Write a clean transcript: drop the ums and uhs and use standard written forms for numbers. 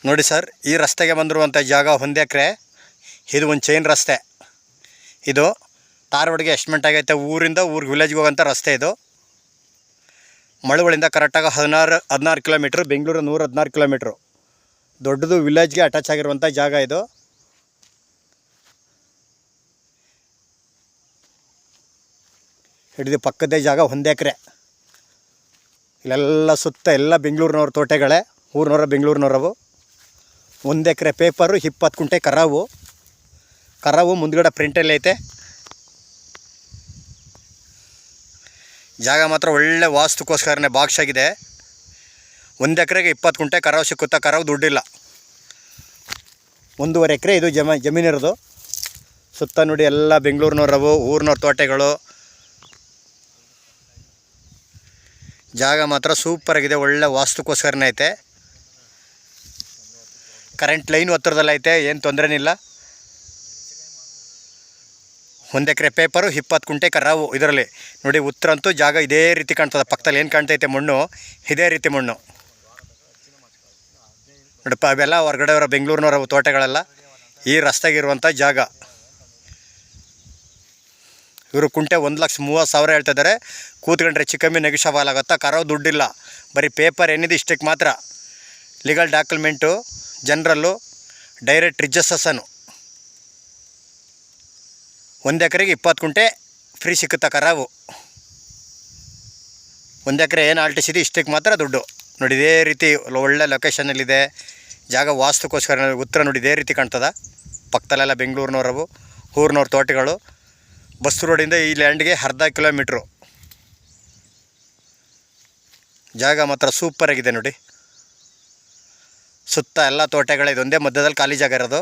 ನೋಡಿ ಸರ್, ಈ ರಸ್ತೆಗೆ ಬಂದಿರುವಂಥ ಜಾಗ 1 ಎಕರೆ. ಇದು ಒಂದು ಚೈನ್ ರಸ್ತೆ. ಇದು ಧಾರವಾಡಗೆ ಎಸ್ಟಿಮೇಟ್ ಆಗೈತೆ. ಊರಿಂದ ಊರಿಗೆ ವಿಲೇಜ್ಗೆ ಹೋಗೋಂಥ ರಸ್ತೆ ಇದು. ಮಳವಳ್ಳಿಯಿಂದ ಕರೆಕ್ಟಾಗಿ 16 ಕಿಲೋಮೀಟ್ರ್. ಬೆಂಗಳೂರು 116 ಕಿಲೋಮೀಟ್ರು. ದೊಡ್ಡದು ವಿಲೇಜ್ಗೆ ಅಟ್ಯಾಚ್ ಆಗಿರುವಂಥ ಜಾಗ ಇದು. ಹಿಡಿದು ಪಕ್ಕದೇ ಜಾಗ 1 ಎಕರೆ. ಇಲ್ಲೆಲ್ಲ ಸುತ್ತ ಎಲ್ಲ ಬೆಂಗಳೂರಿನವ್ರ ತೋಟಗಳೇ, ಊರಿನವ್ರ ಬೆಂಗಳೂರಿನವ್ರವು. 1 ಎಕರೆ ಪೇಪರು, 20 ಕುಂಟೆ ಕರಾವು ಮುಂದ್ಗಡೆ ಪ್ರಿಂಟಲ್ಲಿ ಐತೆ. ಜಾಗ ಮಾತ್ರ ಒಳ್ಳೆ ವಾಸ್ತುಕೋಸ್ಕರನೇ ಬಾಕ್ಸ್ ಆಗಿದೆ. 1 ಎಕರೆಗೆ 20 ಕುಂಟೆ ಕರಾವು ಸಿಕ್ಕುತ್ತಾ? ಕರಾವು ದುಡ್ಡಿಲ್ಲ. 1.5 ಎಕರೆ ಇದು ಜಮೀನಿರೋದು. ಸುತ್ತ ನೋಡಿ ಎಲ್ಲ ಬೆಂಗಳೂರಿನವ್ರವು, ಊರಿನವ್ರ ತೋಟಗಳು. ಜಾಗ ಮಾತ್ರ ಸೂಪರಾಗಿದೆ, ಒಳ್ಳೆ ವಾಸ್ತುಕೋಸ್ಕರನೇ ಐತೆ. ಕರೆಂಟ್ ಲೈನ್ ಹತ್ತಿರದಲ್ಲಿ ಐತೆ, ಏನು ತೊಂದರೆನಿಲ್ಲ. 1 ಎಕರೆ ಪೇಪರು, 20 ಕುಂಟೆ ಕರಾವು. ಇದರಲ್ಲಿ ನೋಡಿ ಉತ್ತರಂತೂ ಜಾಗ ಇದೇ ರೀತಿ ಕಾಣ್ತದೆ. ಪಕ್ಕದಲ್ಲಿ ಏನು ಕಾಣ್ತೈತೆ ಮಣ್ಣು, ಇದೇ ರೀತಿ ಮಣ್ಣು ನೋಡಪ್ಪ. ಅವೆಲ್ಲ ಹೊರಗಡೆಯವರ ಬೆಂಗಳೂರಿನವರ ತೋಟಗಳೆಲ್ಲ ಈ ರಸ್ತೆಗಿರುವಂಥ ಜಾಗ. ಇವರು ಕುಂಟೆ 1,30,000 ಹೇಳ್ತಿದ್ದಾರೆ. ಕೂತ್ಕೊಂಡ್ರೆ ಚಿಕ್ಕಮ್ಮಿ ನೆಗಿಷಬಲ್ ಆಗುತ್ತಾ? ಕರಾವು ದುಡ್ಡಿಲ್ಲ, ಬರೀ ಪೇಪರ್ ಏನಿದೆ ಇಷ್ಟಕ್ಕೆ ಮಾತ್ರ. ಲೀಗಲ್ ಡಾಕ್ಯುಮೆಂಟು, ಜನರಲ್ಲು, ಡೈರೆಕ್ಟ್ ರಿಜಿಸ್ಟ್ರೇಷನು. 1 ಎಕರೆಗೆ 20 ಕುಂಟೆ ಫ್ರೀ ಸಿಕ್ಕುತ್ತಾ ಕರಾವು? 1 ಎಕರೆ ಏನು ಆಲ್ಟಿಸಿದೆ ಇಷ್ಟಕ್ಕೆ ಮಾತ್ರ ದುಡ್ಡು. ನೋಡಿ ಇದೇ ರೀತಿ ಒಳ್ಳೆ ಲೊಕೇಶನಲ್ಲಿದೆ ಜಾಗ. ವಾಸ್ತುಕೋಸ್ಕರ ಉತ್ತರ ನೋಡಿ ಇದೇ ರೀತಿ ಕಾಣ್ತದ. ಪಕ್ಕದಲ್ಲೆಲ್ಲ ಬೆಂಗಳೂರಿನವ್ರವು, ಊರಿನವ್ರ ತೋಟಗಳು. ಬಸ್ ರೋಡಿಂದ ಈ ಲ್ಯಾಂಡ್ಗೆ 1/2 ಕಿಲೋಮೀಟ್ರು. ಜಾಗ ಮಾತ್ರ ಸೂಪರಾಗಿದೆ ನೋಡಿ. ಸುತ್ತ ಎಲ್ಲ ತೋಟಗಳೇ. ಇದೊಂದೇ ಮಧ್ಯದಲ್ಲಿ ಖಾಲಿ ಜಾಗ ಇರೋದು.